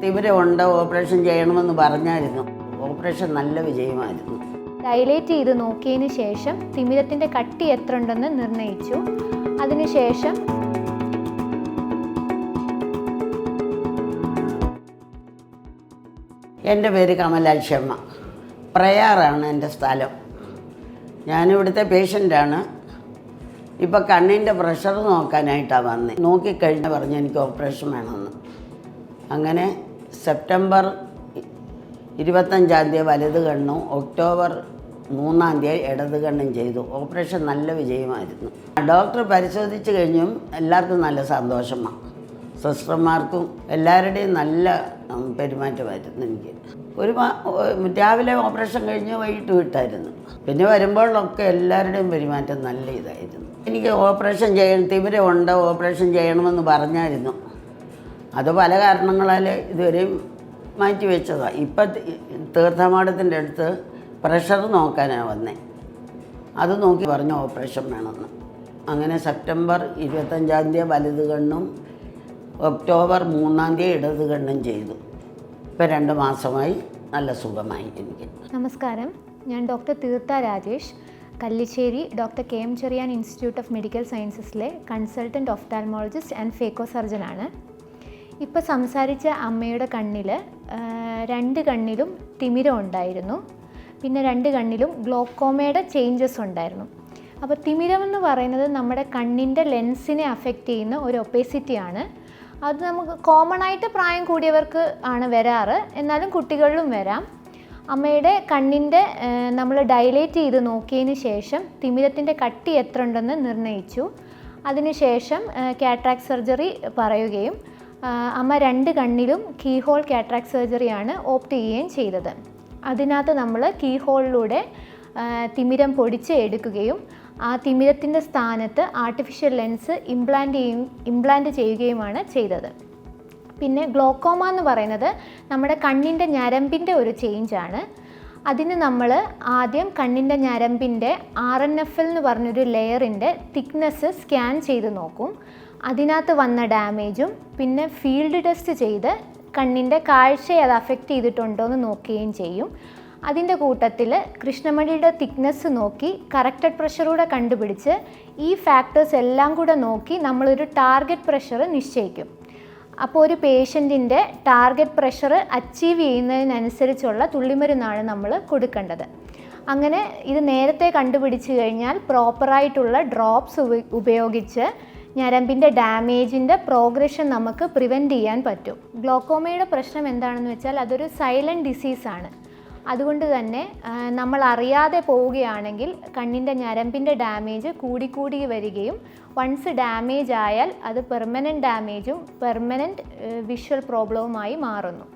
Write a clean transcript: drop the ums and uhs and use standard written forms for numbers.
തിമിരമുണ്ട്, operation ചെയ്യണമെന്ന് പറഞ്ഞായിരുന്നു. Operation നല്ല വിജയമായിരുന്നു. ഡയലേറ്റ് ചെയ്ത് നോക്കിയതിന് ശേഷം തിമിരത്തിൻ്റെ കട്ടി എത്ര ഉണ്ടെന്ന് നിർണ്ണയിച്ചു. അതിനുശേഷം എൻ്റെ പേര് കമലാക്ഷമ്മ. പ്രയാറാണ് എൻ്റെ സ്ഥലം. ഞാനിവിടുത്തെ പേഷ്യൻ്റാണ്. ഇപ്പോൾ കണ്ണിൻ്റെ പ്രഷർ നോക്കാനായിട്ടാണ് വന്നത്. നോക്കിക്കഴിഞ്ഞ് പറഞ്ഞ് എനിക്ക് ഓപ്പറേഷൻ വേണമെന്ന്. അങ്ങനെ സെപ്റ്റംബർ 25 വലത് കണ്ണും ഒക്ടോബർ 3 ഇടത് കണ്ണും ചെയ്തു. ഓപ്പറേഷൻ നല്ല വിജയമായിരുന്നു. ഡോക്ടർ പരിശോധിച്ച് കഴിഞ്ഞും എല്ലാവർക്കും നല്ല സന്തോഷമാണ്. സിസ്റ്റർമാർക്കും എല്ലാവരുടെയും നല്ല പെരുമാറ്റമായിരുന്നു. എനിക്ക് രാവിലെ ഓപ്പറേഷൻ കഴിഞ്ഞ് വൈകിട്ട് വിട്ടായിരുന്നു. പിന്നെ വരുമ്പോഴൊക്കെ എല്ലാവരുടെയും പെരുമാറ്റം നല്ല ഇതായിരുന്നു. എനിക്ക് ഓപ്പറേഷൻ തിമിരമുണ്ട്, ഓപ്പറേഷൻ ചെയ്യണമെന്ന് പറഞ്ഞായിരുന്നു. അത് പല കാരണങ്ങളാൽ ഇതുവരെയും മാറ്റി വെച്ചതാണ്. ഇപ്പം തീർത്ഥമാടത്തിൻ്റെ അടുത്ത് പ്രഷർ നോക്കാനാണ് വന്നത്. അത് നോക്കി പറഞ്ഞു ഓപ്പറേഷൻ വേണമെന്ന്. അങ്ങനെ സെപ്റ്റംബർ 25 വലത് കണ്ണും ഒക്ടോബർ 3 ഇടത് കണ്ണും ചെയ്തു. ഇപ്പം 2 മാസമായി നല്ല സുഖമായി എനിക്ക്. നമസ്കാരം, ഞാൻ doctor Theertha Rajesh, Kallissery doctor KM Cherian institute of medical സയൻസസിലെ കൺസൾട്ടൻറ്റ് ഓഫ്താൽമോളജിസ്റ്റ് ആൻഡ് ഫേക്കോ സർജനാണ്. ഇപ്പോൾ സംസാരിച്ച അമ്മയുടെ കണ്ണിൽ 2 കണ്ണിലും തിമിരം ഉണ്ടായിരുന്നു. പിന്നെ 2 കണ്ണിലും ഗ്ലോക്കോമയുടെ ചേഞ്ചസ് ഉണ്ടായിരുന്നു. അപ്പോൾ തിമിരം എന്ന് പറയുന്നത് നമ്മുടെ കണ്ണിൻ്റെ ലെൻസിനെ അഫക്റ്റ് ചെയ്യുന്ന ഒരു ഒപ്പേസിറ്റിയാണ്. അത് നമുക്ക് കോമൺ ആയിട്ട് പ്രായം കൂടിയവർക്ക് ആണ് വരാറ്, എന്നാലും കുട്ടികളിലും വരാം. അമ്മയുടെ കണ്ണിൻ്റെ നമ്മൾ ഡയലേറ്റ് ചെയ്ത് നോക്കിയതിന് ശേഷം തിമിരത്തിൻ്റെ കട്ടി എത്ര ഉണ്ടെന്ന് നിർണ്ണയിച്ചു. അതിനുശേഷം കാറ്ററാക്ട് സർജറി പറയുകയും അമ്മ 2 കണ്ണിലും കീഹോൾ കാറ്ററാക്ട് സർജറിയാണ് ഓപ്റ്റ് ചെയ്യുകയും ചെയ്തത്. അതിനകത്ത് നമ്മൾ കീഹോളിലൂടെ തിമിരം പൊടിച്ച് എടുക്കുകയും ആ തിമിരത്തിൻ്റെ സ്ഥാനത്ത് ആർട്ടിഫിഷ്യൽ ലെൻസ് ഇംപ്ലാന്റ് ചെയ്യുകയുമാണ് ചെയ്തത്. പിന്നെ ഗ്ലോക്കോമ എന്ന് പറയുന്നത് നമ്മുടെ കണ്ണിൻ്റെ ഞരമ്പിൻ്റെ ഒരു ചേഞ്ചാണ്. അതിന് നമ്മൾ ആദ്യം കണ്ണിൻ്റെ ഞരമ്പിൻ്റെ RNFL എന്ന് പറഞ്ഞൊരു ലെയറിൻ്റെ തിക്നെസ് സ്കാൻ ചെയ്ത് നോക്കും. അതിനകത്ത് വന്ന ഡാമേജും പിന്നെ ഫീൽഡ് ടെസ്റ്റ് ചെയ്ത് കണ്ണിൻ്റെ കാഴ്ചയെ അത് അഫക്റ്റ് ചെയ്തിട്ടുണ്ടോ എന്ന് നോക്കുകയും ചെയ്യും. അതിൻ്റെ കൂട്ടത്തിൽ കൃഷ്ണമണിയുടെ തിക്നെസ് നോക്കി കറക്റ്റഡ് പ്രഷറൂടെ കണ്ടുപിടിച്ച് ഈ ഫാക്ടേഴ്സ് എല്ലാം കൂടെ നോക്കി നമ്മളൊരു ടാർഗറ്റ് പ്രഷർ നിശ്ചയിക്കും. അപ്പോൾ ഒരു പേഷ്യൻറ്റിൻ്റെ ടാർഗറ്റ് പ്രഷർ അച്ചീവ് ചെയ്യുന്നതിനനുസരിച്ചുള്ള തുള്ളിമരുന്നാണ് നമ്മൾ കൊടുക്കേണ്ടത്. അങ്ങനെ ഇത് നേരത്തെ കണ്ടുപിടിച്ച് കഴിഞ്ഞാൽ പ്രോപ്പറായിട്ടുള്ള ഡ്രോപ്സ് ഉപയോഗിച്ച് ഞരമ്പിൻ്റെ ഡാമേജിൻ്റെ പ്രോഗ്രഷൻ നമുക്ക് പ്രിവെൻറ്റ് ചെയ്യാൻ പറ്റും. ഗ്ലോക്കോമയുടെ പ്രശ്നം എന്താണെന്ന് വെച്ചാൽ അതൊരു സൈലൻറ്റ് ഡിസീസാണ്. അതുകൊണ്ട് തന്നെ നമ്മൾ അറിയാതെ പോവുകയാണെങ്കിൽ കണ്ണിൻ്റെ ഞരമ്പിൻ്റെ ഡാമേജ് കൂടിക്കൂടി വരികയും വൺസ് ഡാമേജ് ആയാൽ അത് പെർമനൻറ്റ് ഡാമേജും പെർമനൻറ്റ് വിഷ്വൽ പ്രോബ്ലവുമായി മാറുന്നു.